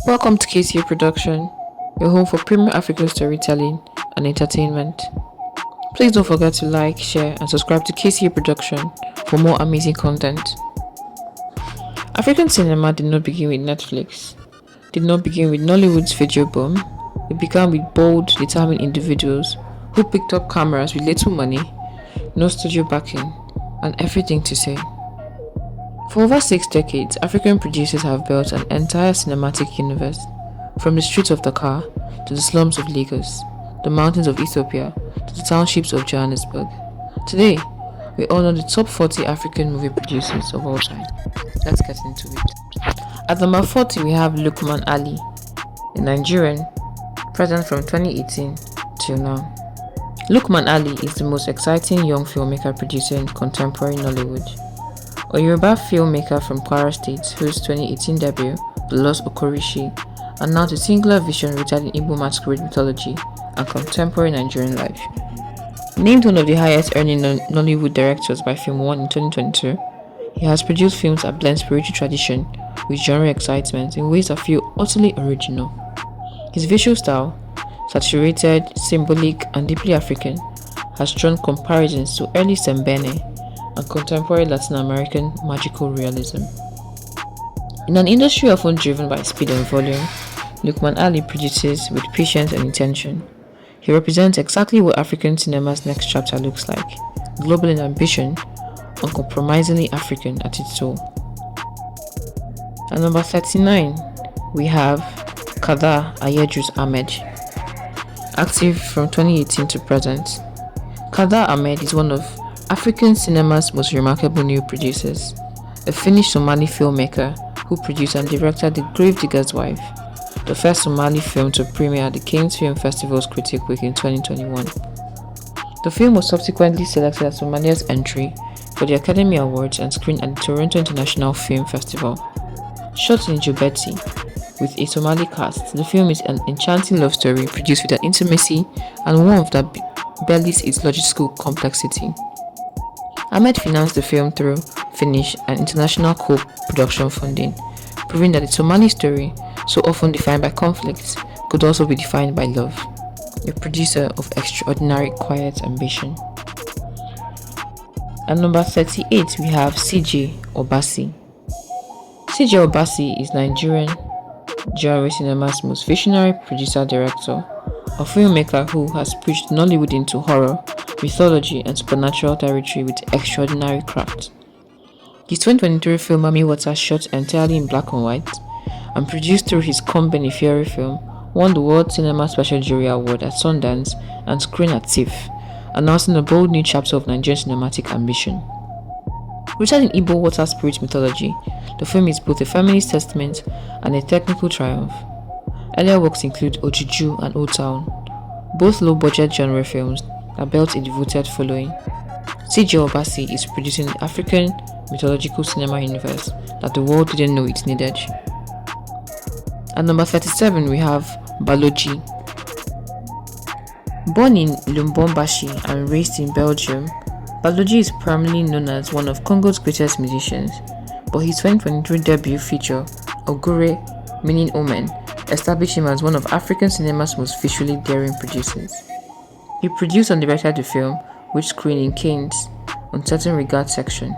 Welcome to KCA Production, your home for premium African storytelling and entertainment. Please don't forget to like, share, and subscribe to KCA Production for more amazing content. African cinema did not begin with Netflix, did not begin with Nollywood's video boom. It began with bold, determined individuals who picked up cameras with little money, no studio backing, and everything to say. For over 6 decades, African producers have built an entire cinematic universe, from the streets of Dakar to the slums of Lagos, the mountains of Ethiopia to the townships of Johannesburg. Today, we honor the top 40 African movie producers of all time. Let's get into it. At number 40, we have Lukman Ali, a Nigerian, present from 2018 till now. Lukman Ali is the most exciting young filmmaker producer in contemporary Nollywood. A Yoruba filmmaker from Kwara State whose 2018 debut, The Lost Okorishi, announced a singular vision rooted in Igbo masquerade mythology and contemporary Nigerian life. Named one of the highest earning Nollywood directors by Film One in 2022, he has produced films that blend spiritual tradition with genre excitement in ways that feel utterly original. His visual style, saturated, symbolic, and deeply African, has drawn comparisons to early Sembene and contemporary Latin American magical realism. In an industry often driven by speed and volume, Lukman Ali produces with patience and intention. He represents exactly what African cinema's next chapter looks like: global in ambition, uncompromisingly African at its soul. At number 39, we have Kada Ayedrus Ahmed. Active from 2018 to present, Kada Ahmed is one of African cinema's most remarkable new producers, a Finnish Somali filmmaker who produced and directed The Gravedigger's Wife, the first Somali film to premiere at the Cannes Film Festival's Critic Week in 2021. The film was subsequently selected as Somalia's entry for the Academy Awards and screened at the Toronto International Film Festival. Shot in Djibouti with a Somali cast, the film is an enchanting love story produced with an intimacy and warmth that belies its logistical complexity. Ahmed financed the film through Finnish and international co-production funding, proving that the Somali story, so often defined by conflicts, could also be defined by love. A producer of extraordinary quiet ambition. At number 38, we have CJ Obasi. CJ Obasi is Nigerian genre cinema's most visionary producer-director, a filmmaker who has pushed Nollywood into horror, mythology, and supernatural territory with extraordinary craft. His 2023 film Mami Water, shot entirely in black and white and produced through his company Fury Film, won the World Cinema Special Jury Award at Sundance and screened at TIFF, announcing a bold new chapter of Nigerian cinematic ambition. Rooted in Igbo water spirit mythology, the film is both a feminist testament and a technical triumph. Earlier works include Ojuju and Old Town, both low-budget genre films that built a devoted following. CJ Obasi is producing the African mythological cinema universe that the world didn't know it needed. At number 37, we have Baloji. Born in Lubumbashi and raised in Belgium, Baloji is primarily known as one of Congo's greatest musicians, but his 2023 debut feature, Ogure, meaning Omen, established him as one of African cinema's most visually daring producers. He produced and directed the film, which screened in Cannes on certain regard section.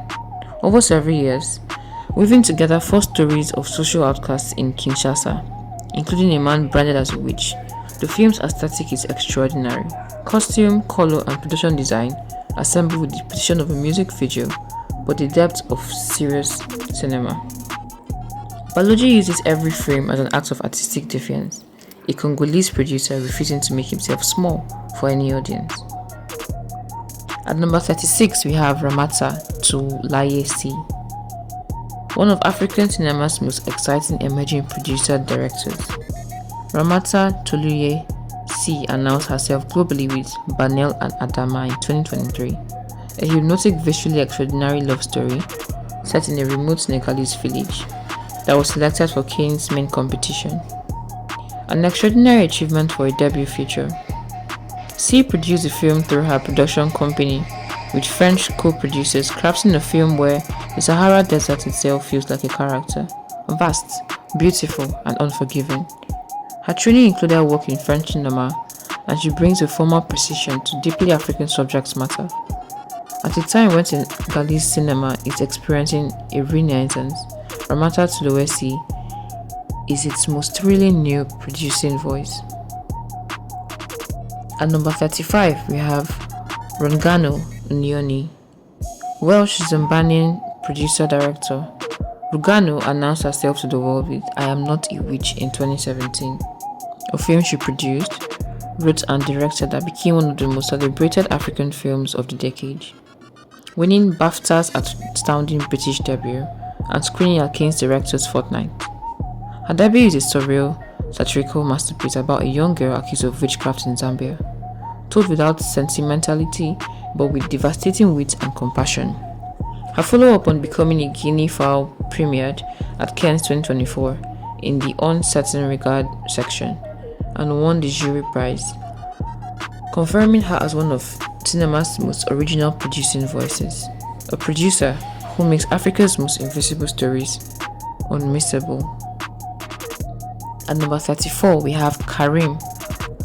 Over several years, weaving together 4 stories of social outcasts in Kinshasa, including a man branded as a witch, the film's aesthetic is extraordinary. Costume, color, and production design assembled with the precision of a music video, but the depth of serious cinema. Baloji uses every frame as an act of artistic defiance, a Congolese producer refusing to make himself small for any audience. At number 36, we have Ramata Tulaye C, one of African cinema's most exciting emerging producer-directors. Ramata Tulaye C announced herself globally with Banel and Adama in 2023, a hypnotic, visually extraordinary love story set in a remote Senegalese village that was selected for Cannes' main competition. An extraordinary achievement for a debut feature. C produced the film through her production company with French co-producers, crafting a film where the Sahara Desert itself feels like a character, vast, beautiful, and unforgiving. Her training included work in French cinema, and she brings a formal precision to deeply African subject matter. At a time when Senegalese cinema is experiencing a renaissance, Ramata Tuluwesi is its most thrilling new producing voice. At number 35, we have Rungano Nyoni, Welsh Zimbabwean producer-director. Rungano announced herself to the world with I Am Not a Witch in 2017, a film she produced, wrote and directed that became one of the most celebrated African films of the decade, winning BAFTA's astounding British debut and screening at Cannes Directors Fortnight. Her debut is a surreal, satirical masterpiece about a young girl accused of witchcraft in Zambia, told without sentimentality but with devastating wit and compassion. Her follow-up on Becoming a Guinea Fowl premiered at Cannes 2024 in the Uncertain Regard section and won the jury prize, confirming her as one of cinema's most original producing voices, a producer who makes Africa's most invisible stories unmissable. At number 34, we have Karim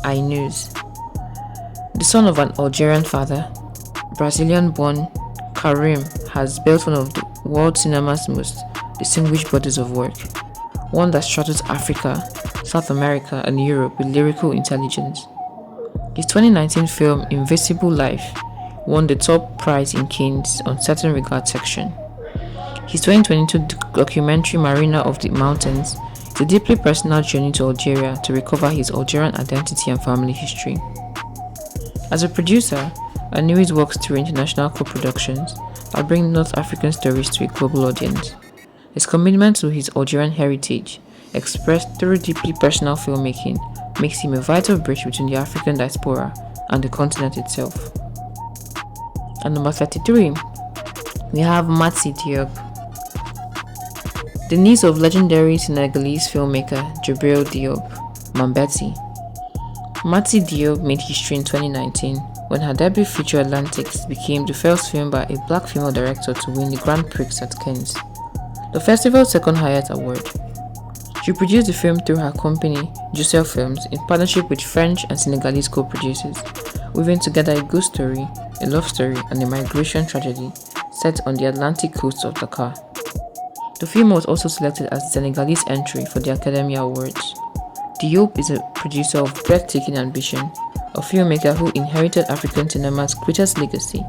Ainuz. The son of an Algerian father, Brazilian-born Karim has built one of the world cinema's most distinguished bodies of work, one that straddles Africa, South America, and Europe with lyrical intelligence. His 2019 film Invisible Life won the top prize in Cannes Uncertain Regard section. His 2022 documentary Marina of the Mountains is a deeply personal journey to Algeria to recover his Algerian identity and family history. As a producer, Ainuz works through international co-productions that bring North African stories to a global audience. His commitment to his Algerian heritage, expressed through deeply personal filmmaking, makes him a vital bridge between the African diaspora and the continent itself. At number 33, we have Mati Diop. The niece of legendary Senegalese filmmaker Djibril Diop, Mambéty. Mati Diop made history in 2019 when her debut feature Atlantics became the first film by a black female director to win the Grand Prix at Cannes, the festival's second highest award. She produced the film through her company, Jussel Films, in partnership with French and Senegalese co-producers, weaving together a good story, a love story, and a migration tragedy set on the Atlantic coast of Dakar. The film was also selected as the Senegalese entry for the Academy Awards. Diop is a producer of breathtaking ambition, a filmmaker who inherited African cinema's greatest legacy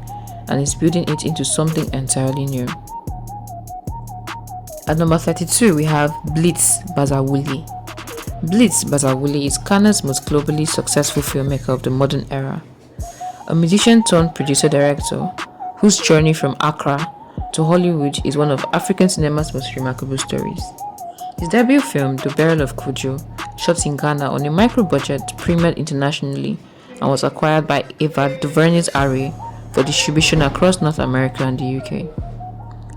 and is building it into something entirely new. At number 32, we have Blitz Bazawule. Blitz Bazawule is Ghana's most globally successful filmmaker of the modern era, a musician turned producer-director whose journey from Accra to Hollywood is one of African cinema's most remarkable stories. His debut film, The Burial of Kojo, shot in Ghana on a micro-budget, premiered internationally and was acquired by Ava DuVernay's Array for distribution across North America and the UK.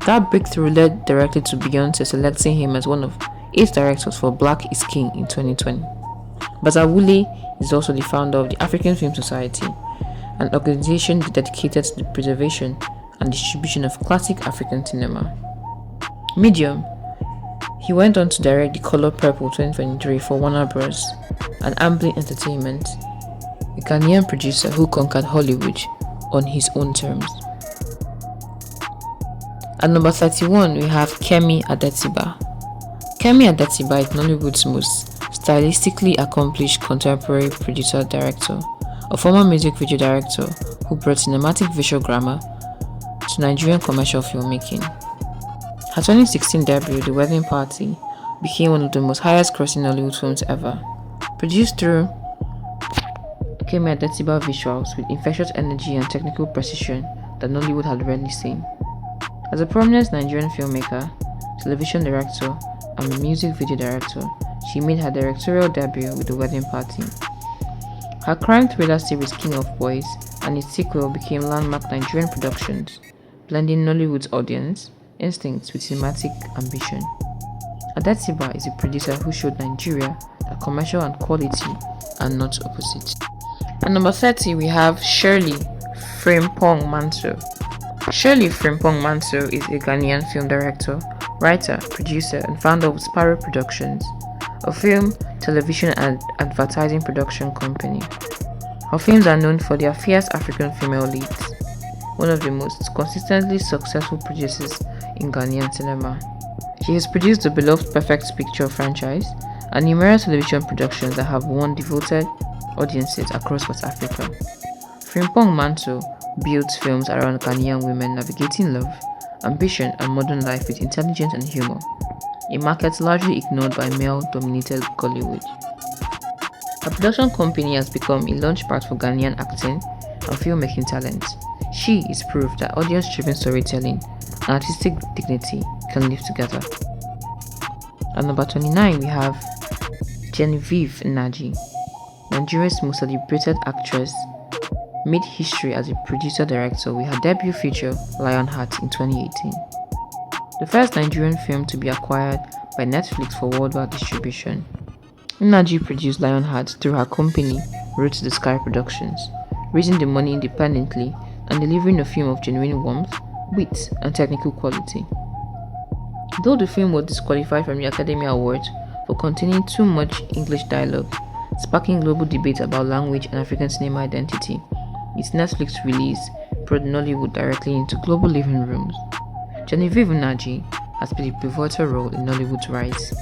That breakthrough led directly to Beyoncé selecting him as one of 8 directors for Black is King in 2020. Bazawule is also the founder of the African Film Society, an organization dedicated to the preservation and distribution of classic African cinema. Medium. He went on to direct The Color Purple 2023 for Warner Bros. And Amblin Entertainment, a Ghanaian producer who conquered Hollywood on his own terms. At number 31, we have Kemi Adetiba. Kemi Adetiba is Nollywood's most stylistically accomplished contemporary producer-director, a former music video director who brought cinematic visual grammar to Nigerian commercial filmmaking. Her 2016 debut, The Wedding Party, became one of the most highest-grossing Nollywood films ever. Produced through Kemi Adetiba visuals with infectious energy and technical precision that Nollywood had rarely seen. As a prominent Nigerian filmmaker, television director, and music video director, she made her directorial debut with The Wedding Party. Her crime thriller series King of Boys and its sequel became landmark Nigerian productions, blending Nollywood's audience instincts with cinematic ambition. Adetiba is a producer who showed Nigeria that commercial and quality are not opposites. At number 30, we have Shirley Frimpong Manso. Shirley Frimpong Manso is a Ghanaian film director writer, producer, and founder of Sparrow Productions, a film, television, and advertising production company. Her films are known for their fierce African female leads, one of the most consistently successful producers in Ghanaian cinema. She has produced the beloved Perfect Picture franchise and numerous television productions that have won devoted audiences across West Africa. Frimpong Manso builds films around Ghanaian women navigating love, ambition, and modern life with intelligence and humor, a market largely ignored by male-dominated Gollywood. Her production company has become a launchpad for Ghanaian acting and filmmaking talent. She is proof that audience-driven storytelling and artistic dignity can live together. At number 29, we have Genevieve Nnaji, Nigeria's most celebrated actress, made history as a producer-director with her debut feature Lionheart in 2018. The first Nigerian film to be acquired by Netflix for worldwide distribution. Nnaji produced Lionheart through her company Road to the Sky Productions, raising the money independently and delivering a film of genuine warmth, wit, and technical quality. Though the film was disqualified from the Academy Awards for containing too much English dialogue, sparking global debate about language and African cinema identity, its Netflix release brought Nollywood directly into global living rooms. Genevieve Nnaji has played a pivotal role in Nollywood's rise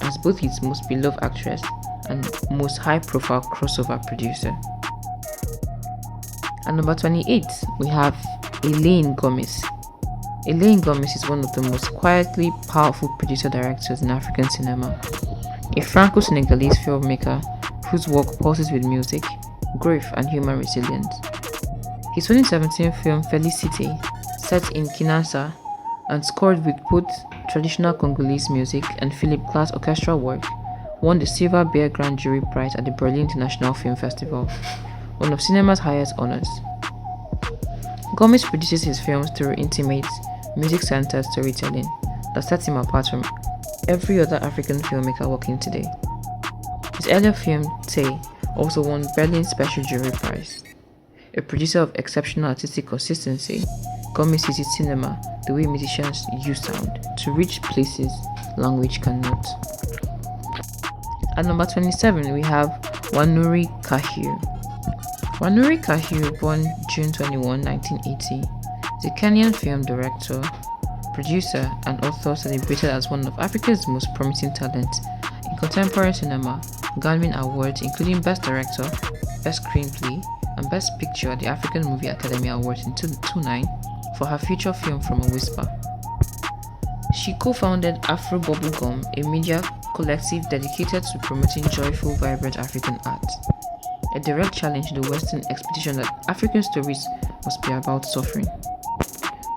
as both its most beloved actress and most high-profile crossover producer. At number 28, we have Elaine Gomez. Elaine Gomez is one of the most quietly powerful producer-directors in African cinema, a Franco-Senegalese filmmaker whose work pulses with music, grief, and human resilience. His 2017 film Felicity, set in Kinshasa and scored with both traditional Congolese music and Philip Glass orchestral work, won the Silver Bear Grand Jury Prize at the Berlin International Film Festival, one of cinema's highest honors. Gomez produces his films through intimate, music-centered storytelling that sets him apart from every other African filmmaker working today. His earlier film, Tay, also won Berlin Special Jury Prize. A producer of exceptional artistic consistency, Gomez uses cinema the way musicians use sound to reach places language cannot. At number 27, we have Wanuri Kahiu. Wanuri Kahiu, born June 21, 1980, is a Kenyan film director, producer, and author celebrated as one of Africa's most promising talents in contemporary cinema, garnering awards including Best Director, Best Screenplay, and Best Picture at the African Movie Academy Awards in 2009 for her feature film From a Whisper. She co-founded Afro Bubblegum, a media collective dedicated to promoting joyful, vibrant African art, a direct challenge to the Western expectation that African stories must be about suffering.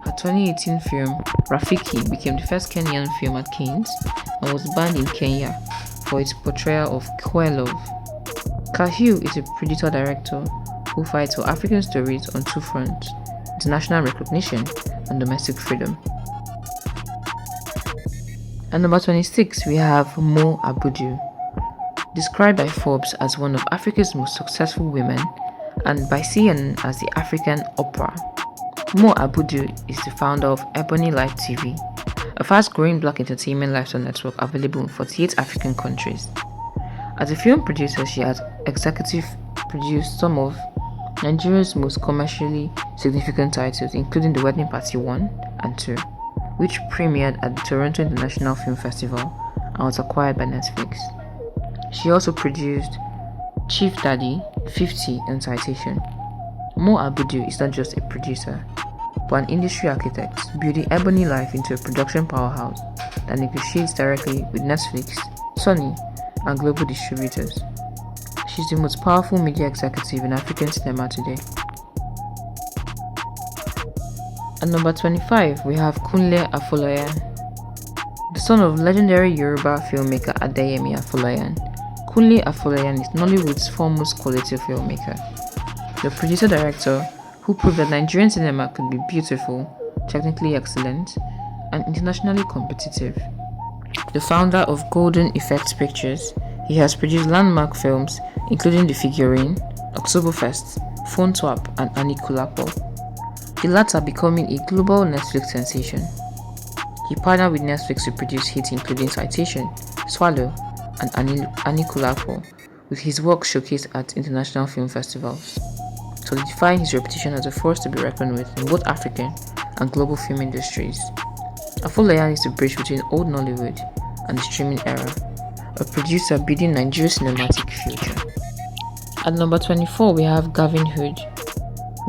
Her 2018 film Rafiki became the first Kenyan film at Cannes and was banned in Kenya for its portrayal of queer love. Kahiu is a producer-director who fights for African stories on two fronts: international recognition and domestic freedom. At number 26, we have Mo Abudu. Described by Forbes as one of Africa's most successful women and by CNN as the African Oprah, Mo Abudu is the founder of Ebony Life TV, a fast-growing black entertainment lifestyle network available in 48 African countries. As a film producer, she has executive produced some of Nigeria's most commercially significant titles, including The Wedding Party 1 and 2, which premiered at the Toronto International Film Festival and was acquired by Netflix. She also produced Chief Daddy, 50, and Citation. Mo Abudu is not just a producer, but an industry architect, building Ebony Life into a production powerhouse that negotiates directly with Netflix, Sony, and global distributors. She's the most powerful media executive in African cinema today. At number 25, we have Kunle Afolayan. The son of legendary Yoruba filmmaker Adeyemi Afolayan, Kunle Afolayan is Nollywood's foremost quality filmmaker. The producer-director who proved that Nigerian cinema could be beautiful, technically excellent, and internationally competitive. The founder of Golden Effects Pictures, he has produced landmark films including The Figurine, Oktoberfest, Phone Swap, and Anikulapo, the latter becoming a global Netflix sensation. He partnered with Netflix to produce hits including Citation, Swallow, and Anikulapo, with his work showcased at international film festivals, solidifying his reputation as a force to be reckoned with in both African and global film industries. Afolayan is the bridge between old Nollywood and the streaming era, a producer building Nigeria's cinematic future. At number 24, we have Gavin Hood.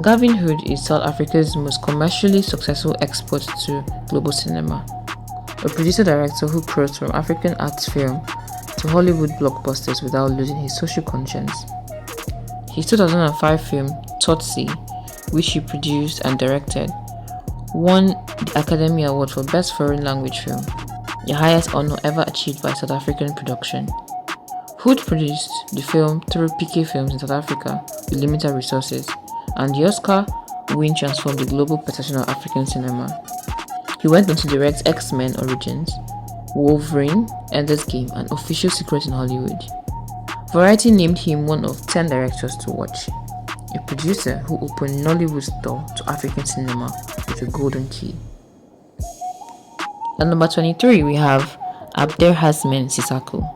Gavin Hood is South Africa's most commercially successful export to global cinema, a producer-director who crossed from African arts film to Hollywood blockbusters without losing his social conscience. His 2005 film, Tsotsi, which he produced and directed, won the Academy Award for Best Foreign Language Film, the highest honor ever achieved by South African production. Hood produced the film through PK Films in South Africa with limited resources, and the Oscar win transformed the global perception of African cinema. He went on to direct X-Men Origins, Wolverine, Ender's Game, and Official Secret in Hollywood. Variety named him one of 10 directors to watch, a producer who opened Nollywood's door to African cinema with a golden key. At number 23, we have Abderrahmane Sissako.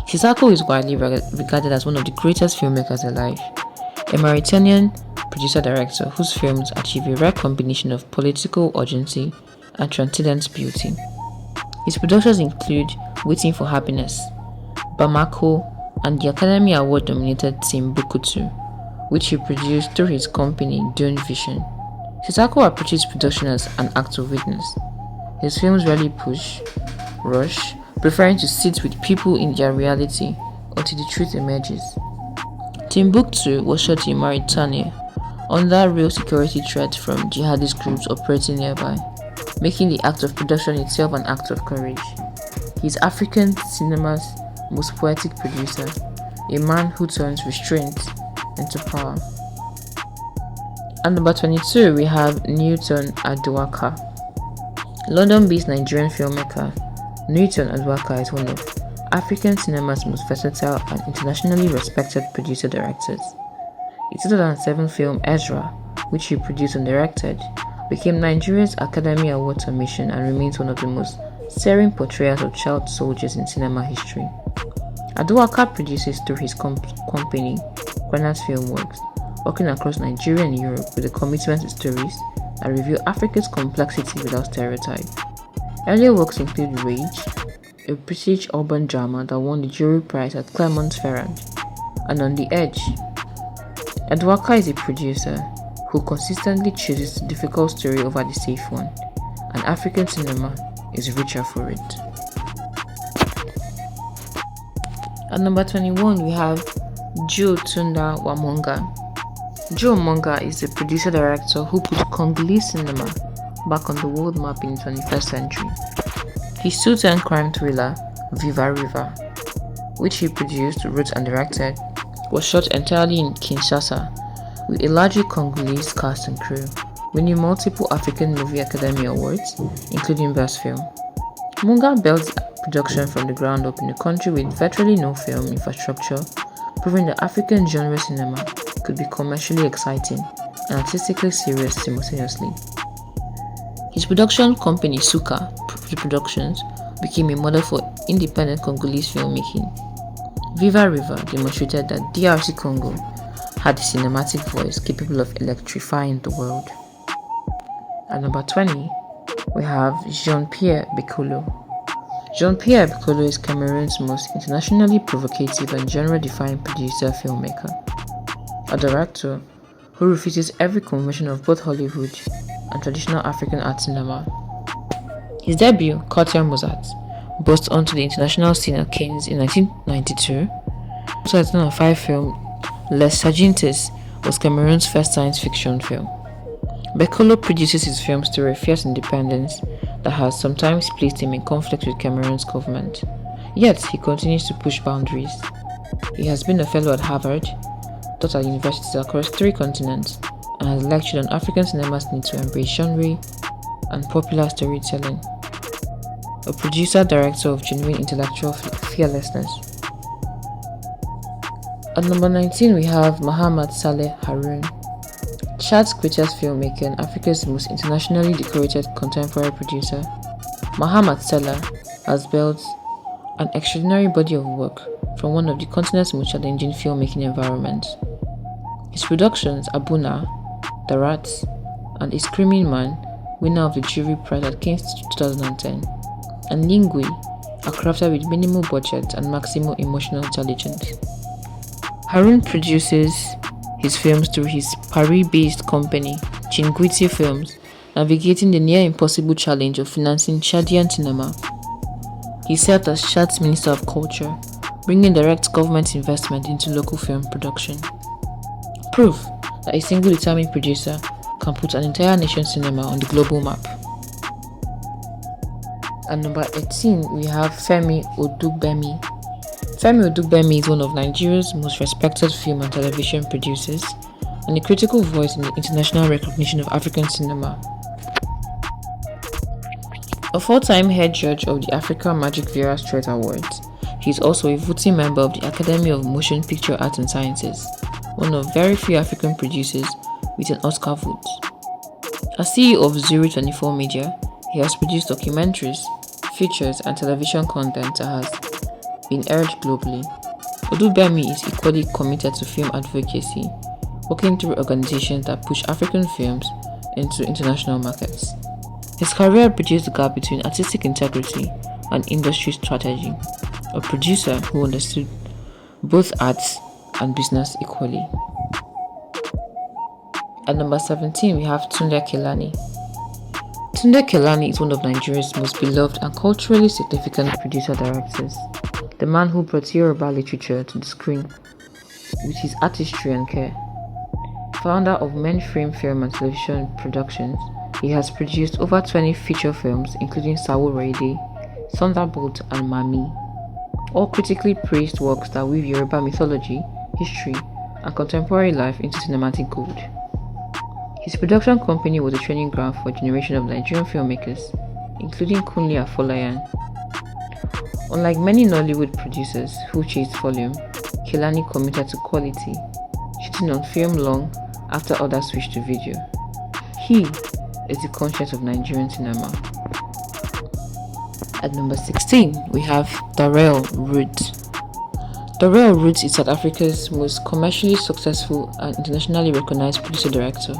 Sissako is widely regarded as one of the greatest filmmakers alive, a Mauritanian producer-director whose films achieve a rare combination of political urgency and transcendent beauty. His productions include Waiting for Happiness, Bamako, and the Academy Award-nominated Timbuktu, which he produced through his company Dune Vision. Sissako approaches production as an act of witness. His films rarely rush, preferring to sit with people in their reality until the truth emerges. Timbuktu was shot in Mauritania under real security threat from jihadist groups operating nearby, making the act of production itself an act of courage. He is African cinema's most poetic producer, a man who turns restraint into power. At number 22, we have Newton Aduaka. London-based Nigerian filmmaker Newton Aduaka is one of African cinema's most versatile and internationally respected producer-directors. His 2007 film Ezra, which he produced and directed, became Nigeria's Academy Award submission and remains one of the most searing portrayals of child soldiers in cinema history. Aduaka produces through his company, Granite Filmworks, working across Nigeria and Europe with a commitment to stories that reveal Africa's complexity without stereotype. Earlier works include Rage, a British urban drama that won the Jury Prize at Clermont-Ferrand, and On the Edge. Aduaka is a producer who consistently chooses the difficult story over the safe one, and African cinema is richer for it. At number 21, we have Joe Tunda Wamonga. Joe Wamonga is a producer-director who put Congolese cinema back on the world map in the 21st century. His 210 crime thriller, Viva River, which he produced, wrote and directed, was shot entirely in Kinshasa with a largely Congolese cast and crew, winning multiple African Movie Academy Awards, including Best Film. Munga built production from the ground up in a country with virtually no film infrastructure, proving that African genre cinema could be commercially exciting and artistically serious simultaneously. His production company Suka Productions became a model for independent Congolese filmmaking. Viva River demonstrated that DRC Congo had a cinematic voice capable of electrifying the world. At number 20, we have Jean-Pierre Bekolo. Jean-Pierre Bekolo is Cameroon's most internationally provocative and genre-defying producer-filmmaker, a director who refuses every convention of both Hollywood and traditional African art cinema. His debut, Courtier Mozart, burst onto the international scene at Cannes in 1992. Also, his 2005 film Les Sargentis was Cameroon's first science fiction film. Bekolo produces his films through a fierce independence that has sometimes placed him in conflict with Cameroon's government. Yet, he continues to push boundaries. He has been a fellow at Harvard, taught at universities across 3 continents, and has lectured on African cinema's need to embrace genre and popular storytelling. A producer-director of genuine intellectual fearlessness. At number 19, we have Muhammad Saleh Haroun. Chad's greatest filmmaker and Africa's most internationally decorated contemporary producer. Mohamed Salah has built an extraordinary body of work from one of the continent's most challenging filmmaking environments. His productions, Abuna, The Rats, and A Screaming Man, winner of the Jury Prize at Cannes 2010, and Lingui, are crafted with minimal budget and maximal emotional intelligence. Harun produces his films through his Paris-based company, Chinguitie Films, navigating the near-impossible challenge of financing Chadian cinema. He served as Chad's Minister of Culture, bringing direct government investment into local film production. Proof that a single determined producer can put an entire nation's cinema on the global map. At number 18, we have Femi Odugbemi. Femi Odugbemi is one of Nigeria's most respected film and television producers and a critical voice in the international recognition of African cinema. A four-time head judge of the Africa Magic Vera Strait Awards, he is also a voting member of the Academy of Motion Picture Arts and Sciences, one of very few African producers with an Oscar vote. As CEO of Zuru 24 Media, he has produced documentaries, features, and television content that has been aired globally. Odugbemi is equally committed to film advocacy, working through organizations that push African films into international markets. His career bridges the gap between artistic integrity and industry strategy, a producer who understood both arts and business equally. At number 17, we have Tunde Kelani. Tunde Kelani is one of Nigeria's most beloved and culturally significant producer-directors, the man who brought Yoruba literature to the screen with his artistry and care. Founder of Mainframe Film and Television Productions, he has produced over 20 feature films including Sawo Rede, Thunderbolt and Mami, all critically praised works that weave Yoruba mythology, history, and contemporary life into cinematic gold. His production company was a training ground for a generation of Nigerian filmmakers, including Kunle Afolayan. Unlike many Nollywood producers who chased volume, Kelani committed to quality, shooting on film long after others switched to video. He is the conscience of Nigerian cinema. At number 16, we have Darrell Roots. Darrell Roots is South Africa's most commercially successful and internationally recognized producer-director,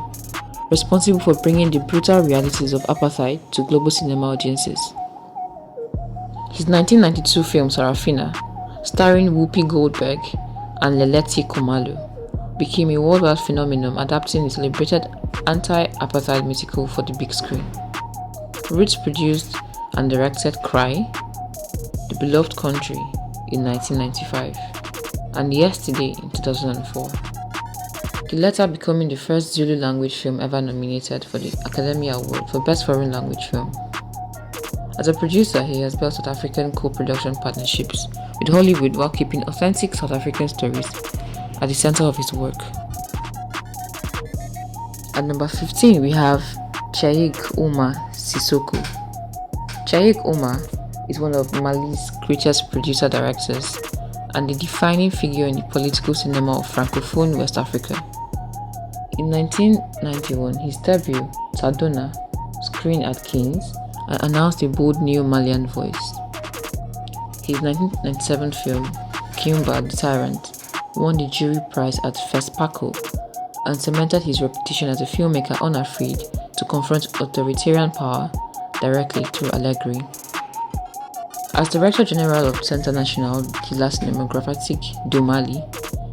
responsible for bringing the brutal realities of apartheid to global cinema audiences. His 1992 film Sarafina, starring Whoopi Goldberg and Leleti Khumalo, became a worldwide phenomenon, adapting the celebrated anti-apartheid musical for the big screen. Roots produced and directed Cry, The Beloved Country in 1995, and Yesterday in 2004, the latter becoming the first Zulu language film ever nominated for the Academy Award for Best Foreign Language Film. As a producer, he has built South African co-production partnerships with Hollywood while keeping authentic South African stories at the center of his work. At number 15, we have Cheikh Oumar Sissoko. Cheikh Oumar is one of Mali's greatest producer-directors and a defining figure in the political cinema of Francophone West Africa. In 1991, his debut, Tadona, screened at Cannes and announced a bold new Malian voice. His 1997 film, Kimba the Tyrant, won the Jury Prize at FESPACO and cemented his reputation as a filmmaker unafraid to confront authoritarian power directly through allegory. As Director General of Centre National de la Cinématographie du Mali,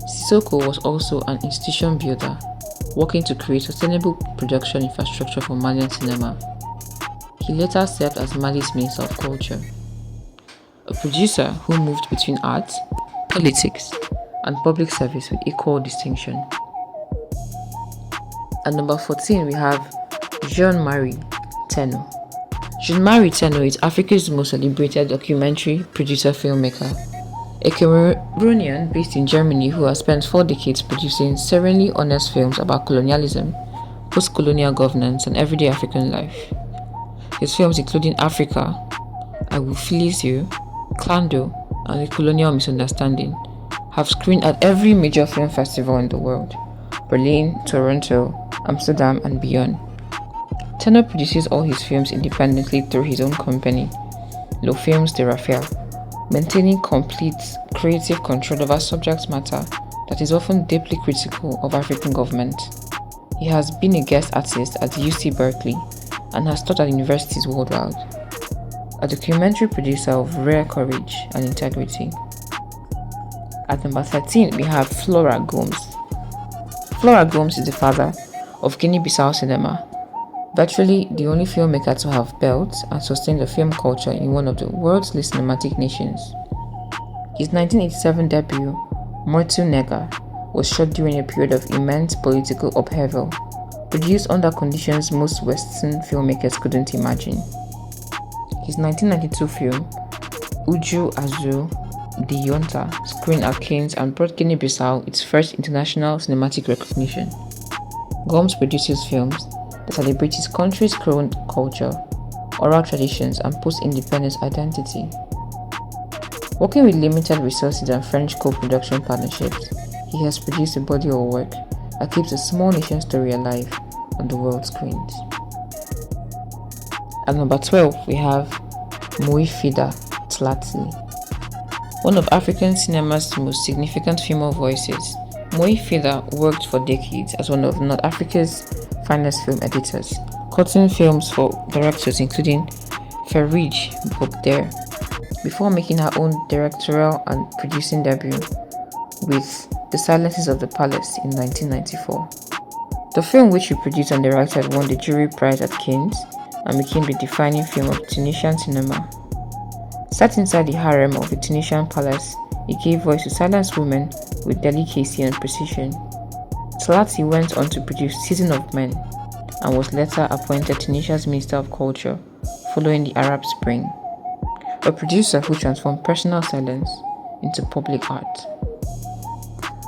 Sissoko was also an institution builder, working to create sustainable production infrastructure for Malian cinema. He later served as Mali's Minister of Culture, a producer who moved between art, politics, and public service with equal distinction. At number 14, we have Jean-Marie Teno. Jean-Marie Teno is Africa's most celebrated documentary producer filmmaker, a Cameroonian based in Germany who has spent 4 decades producing serenely honest films about colonialism, post-colonial governance, and everyday African life. His films, including Africa, I Will Fleece You, Clando, and The Colonial Misunderstanding, have screened at every major film festival in the world: Berlin, Toronto, Amsterdam, and beyond. Tenor produces all his films independently through his own company, Lo Films de Rafael, maintaining complete creative control over subject matter that is often deeply critical of African government. He has been a guest artist at UC Berkeley and has taught at universities worldwide. A documentary producer of rare courage and integrity. At number 13, we have Flora Gomes. Flora Gomes is the father of Guinea-Bissau cinema, virtually the only filmmaker to have built and sustained the film culture in one of the world's least cinematic nations. His 1987 debut, Mortu Nega, was shot during a period of immense political upheaval, produced under conditions most Western filmmakers couldn't imagine. His 1992 film, Uju Azul de Yonta, screened at Cannes and brought Guinea-Bissau its first international cinematic recognition. Gomes produces films that celebrate his country's current culture, oral traditions, and post-independence identity. Working with limited resources and French co-production partnerships, he has produced a body of work that keeps a small nation story alive on the world screens. At number 12, we have Muifida Tlati. One of African cinema's most significant female voices, Muifida worked for decades as one of North Africa's finest film editors, cutting films for directors including Ferrige Bokder, before making her own directorial and producing debut with The Silences of the Palace in 1994. The film, which she produced and directed, won the jury prize at Cannes and became the defining film of Tunisian cinema. Sat inside the harem of the Tunisian palace, it gave voice to silenced women with delicacy and precision. Tlati went on to produce Season of Men and was later appointed Tunisia's Minister of Culture following the Arab Spring, a producer who transformed personal silence into public art.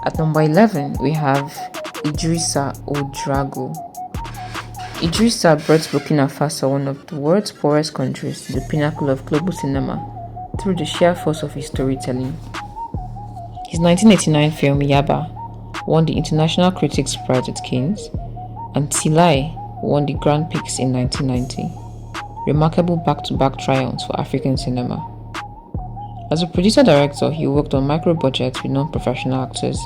At number 11, we have Idrissa Ouedraogo. Idrissa brought Burkina Faso, one of the world's poorest countries, to the pinnacle of global cinema through the sheer force of his storytelling. His 1989 film Yaba won the International Critics Prize at Cannes, and Tilai won the Grand Prix in 1990. Remarkable back-to-back triumphs for African cinema. As a producer-director, he worked on micro-budgets with non-professional actors,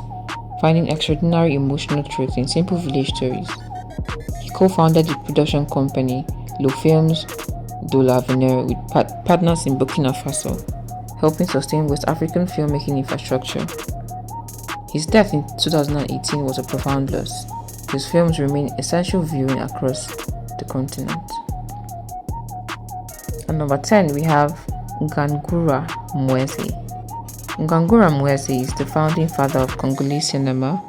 finding extraordinary emotional truth in simple village stories. He co-founded the production company Lo Films de l'Avenir with partners in Burkina Faso, helping sustain West African filmmaking infrastructure. His death in 2018 was a profound loss. His films remain essential viewing across the continent. At number 10, we have Ngangura Mweze. Ngangura Mweze is the founding father of Congolese cinema.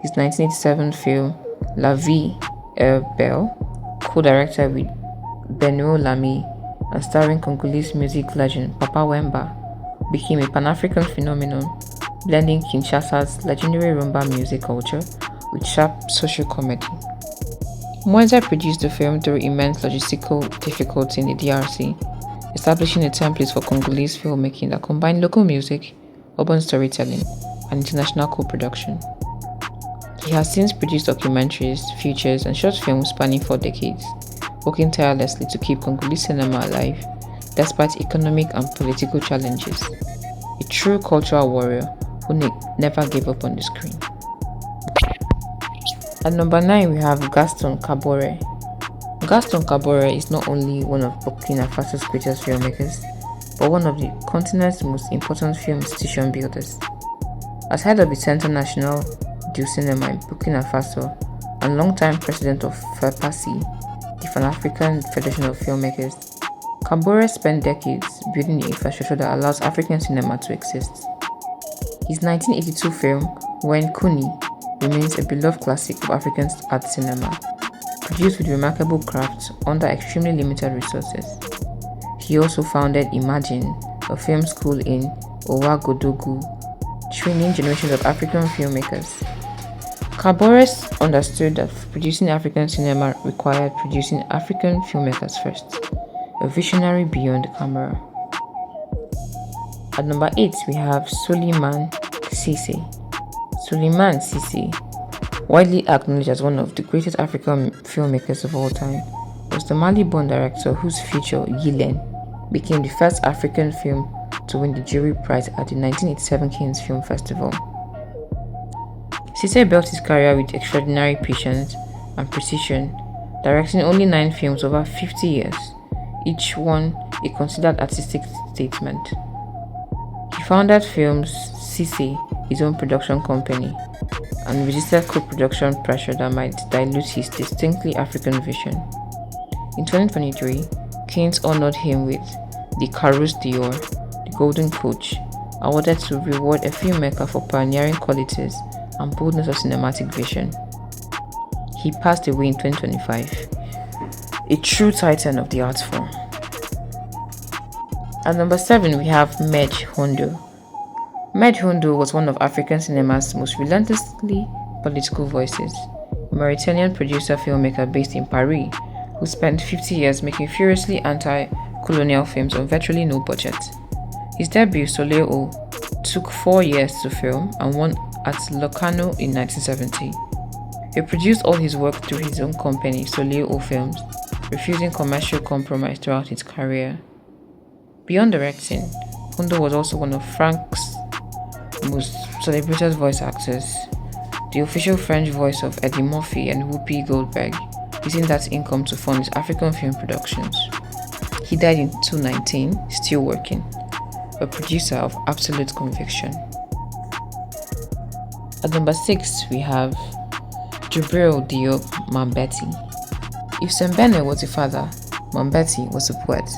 His 1987 film La Vie est Belle, co-directed with Benoît Lamy and starring Congolese music legend Papa Wemba, became a Pan-African phenomenon, blending Kinshasa's legendary rumba music culture with sharp social comedy. Mweze produced the film through immense logistical difficulty in the DRC, establishing a template for Congolese filmmaking that combined local music, urban storytelling, and international co-production. He has since produced documentaries, features, and short films spanning 4 decades, working tirelessly to keep Congolese cinema alive despite economic and political challenges. A true cultural warrior who never gave up on the screen. At number 9, we have Gaston Kabore. Gaston Kabore is not only one of Burkina Faso's greatest filmmakers, but one of the continent's most important film institution builders. As head of the Centre National du Cinéma in Burkina Faso and longtime president of FEPACI, the Pan-African Federation of Filmmakers, Kabore spent decades building the infrastructure that allows African cinema to exist. His 1982 film, When Kuni, remains a beloved classic of African art cinema, produced with remarkable craft under extremely limited resources. He also founded Imagine, a film school in Ouagadougou, training generations of African filmmakers. Kabore understood that producing African cinema required producing African filmmakers first, a visionary beyond the camera. At number 8, we have Souleymane Cissé. Souleymane Cissé, widely acknowledged as one of the greatest African filmmakers of all time, the Mali-born director whose feature, Yilen, became the first African film to win the jury prize at the 1987 Cannes Film Festival. Cissé built his career with extraordinary patience and precision, directing only 9 films over 50 years, each one a considered artistic statement. He founded Films Cissé, his own production company, and resisted co-production pressure that might dilute his distinctly African vision. In 2023, Cannes honored him with the Carrosse d'Or, the Golden Coach, awarded to reward a filmmaker for pioneering qualities and boldness of cinematic vision. He passed away in 2025, a true titan of the art form. At number 7, we have Medj Hondo. Medj Hondo was one of African cinema's most relentlessly political voices, a Mauritanian producer-filmmaker based in Paris who spent 50 years making furiously anti-colonial films on virtually no budget. His debut, Soleil Eau, took 4 years to film and won at Locarno in 1970. He produced all his work through his own company, Soleil Eau Films, refusing commercial compromise throughout his career. Beyond directing, Hondo was also one of France's most celebrated voice actors, the official French voice of Eddie Murphy and Whoopi Goldberg, using that income to fund his African film productions. He died in 2019, still working, a producer of absolute conviction. At number 6, we have Djibril Diop Mambéty. If Sembène was a father, Mambéty was a poet.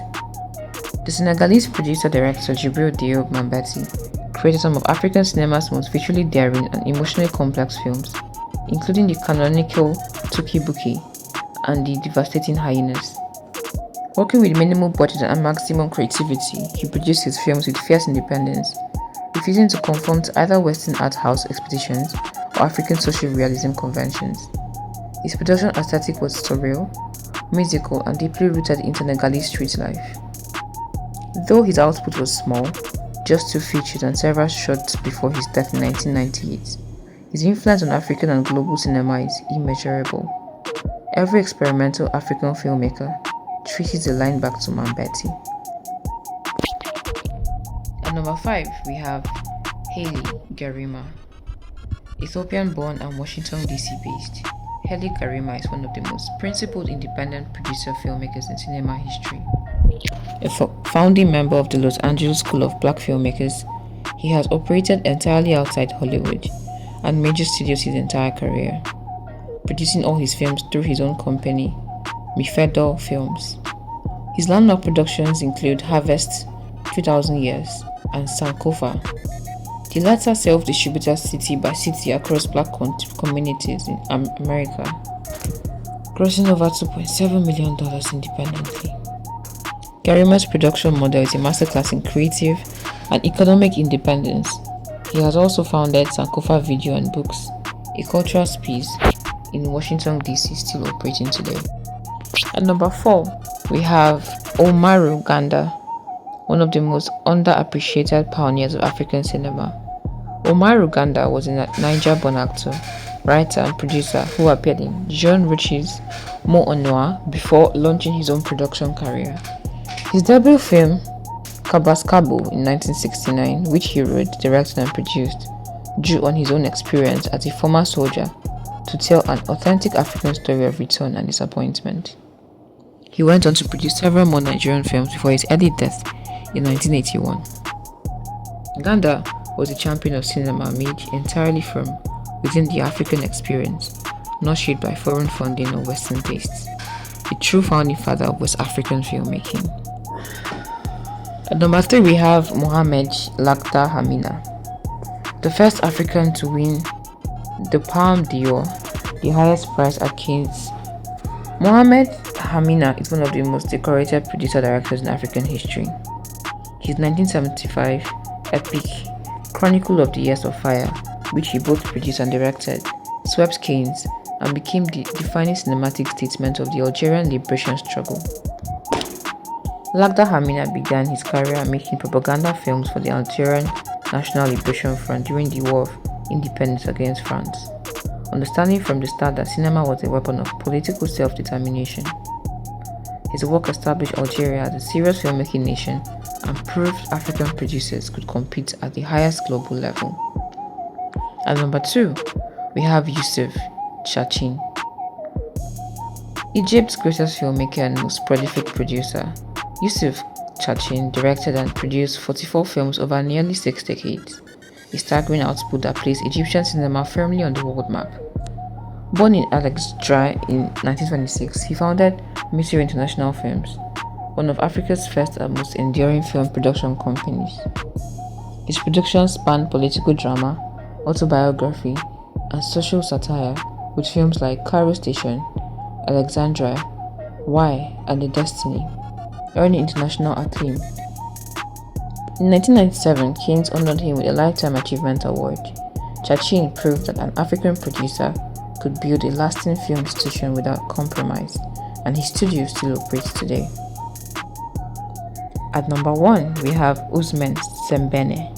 The Senegalese producer-director Djibril Diop Mambéty created some of African cinema's most visually daring and emotionally complex films, including the canonical Touki Bouki and the devastating Hyenas. Working with minimal budget and maximum creativity, he produced his films with fierce independence, refusing to conform to either Western art house expeditions or African social realism conventions. His production aesthetic was surreal, musical, and deeply rooted in Senegalese street life. Though his output was small, just 2 features and several shorts before his death in 1998, his influence on African and global cinema is immeasurable. Every experimental African filmmaker traces the line back to Mambéty. At number 5, we have Haile Gerima. Ethiopian-born and Washington, D.C. based, Haile Gerima is one of the most principled independent producer-filmmakers in cinema history. A founding member of the Los Angeles School of Black Filmmakers, he has operated entirely outside Hollywood and major studios his entire career, producing all his films through his own company, Mifedor Films. His landmark productions include Harvest, 2000 Years, and Sankofa. The latter self-distributed city by city across black communities in America, grossing over $2.7 million independently. Gerima's production model is a masterclass in creative and economic independence. He has also founded Sankofa Video and Books, a cultural space in Washington, D.C. still operating today. At number 4, we have Umaru Ganda, one of the most underappreciated pioneers of African cinema. Umaru Ganda was a Niger-born actor, writer, and producer who appeared in Jean Ritchie's Mo Onua before launching his own production career. His debut film, Kabaskabo in 1969, which he wrote, directed, and produced, drew on his own experience as a former soldier to tell an authentic African story of return and disappointment. He went on to produce several more Nigerian films before his early death in 1981. Ganda was a champion of cinema made entirely from within the African experience, not shaped by foreign funding or Western tastes. A true founding father of West African filmmaking. At number 3, we have Mohamed Lakhdar Hamina, the first African to win the Palme d'Or, the highest prize at Cannes. Mohamed Hamina is one of the most decorated producer-directors in African history. His 1975 epic Chronicle of the Years of Fire, which he both produced and directed, swept Cannes and became the defining cinematic statement of the Algerian liberation struggle. Lakhdar Hamina began his career making propaganda films for the Algerian National Liberation Front during the War of Independence against France, understanding from the start that cinema was a weapon of political self-determination. His work established Algeria as a serious filmmaking nation and proved African producers could compete at the highest global level. At number 2, we have Youssef Chachin. Egypt's greatest filmmaker and most prolific producer, Youssef Chachin directed and produced 44 films over nearly 6 decades, a staggering output that placed Egyptian cinema firmly on the world map. Born in Alexandria in 1926, he founded Misri International Films, one of Africa's first and most enduring film production companies. His productions spanned political drama, autobiography, and social satire, with films like Cairo Station, Alexandria, Why, and The Destiny, earning international acclaim. In 1997, Cannes honored him with a Lifetime Achievement Award. Chachin proved that an African producer could build a lasting film institution without compromise, and his studio still operates today. At number 1, we have Ousmane Sembene.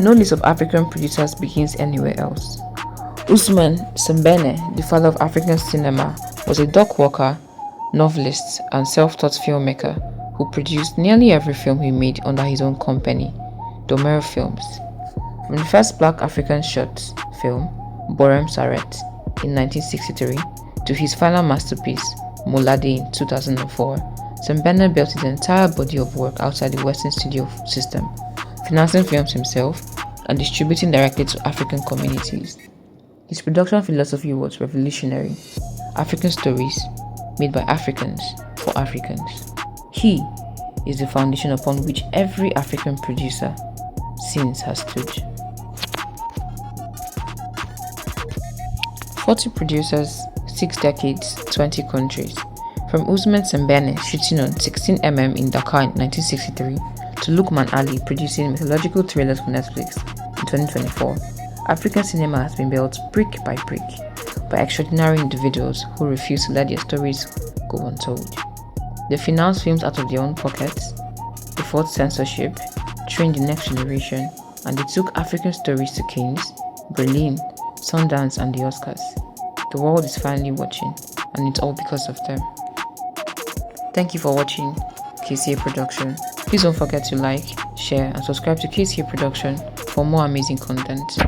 No list of African producers begins anywhere else. Ousmane Sembene, the father of African cinema, was a dock worker, novelist, and self-taught filmmaker who produced nearly every film he made under his own company, Domero Films. From the first Black African short film, Borem Saret, in 1963, to his final masterpiece, Molade, in 2004, Sembene built his entire body of work outside the Western studio system, financing films himself and distributing directly to African communities. His production philosophy was revolutionary: African stories made by Africans for Africans. He is the foundation upon which every African producer since has stood. 40 producers, 6 decades, 20 countries. From Ousmane Sembene shooting on 16mm in Dakar in 1963 to Lukman Ali producing mythological thrillers for Netflix in 2024, African cinema has been built brick by brick by extraordinary individuals who refuse to let their stories go untold. They financed films out of their own pockets, they fought censorship, trained the next generation, and they took African stories to Cannes, Berlin, Sundance, and the Oscars. The world is finally watching, and it's all because of them. Thank you for watching KCA Production. Please don't forget to like, share, and subscribe to KCA Production for more amazing content.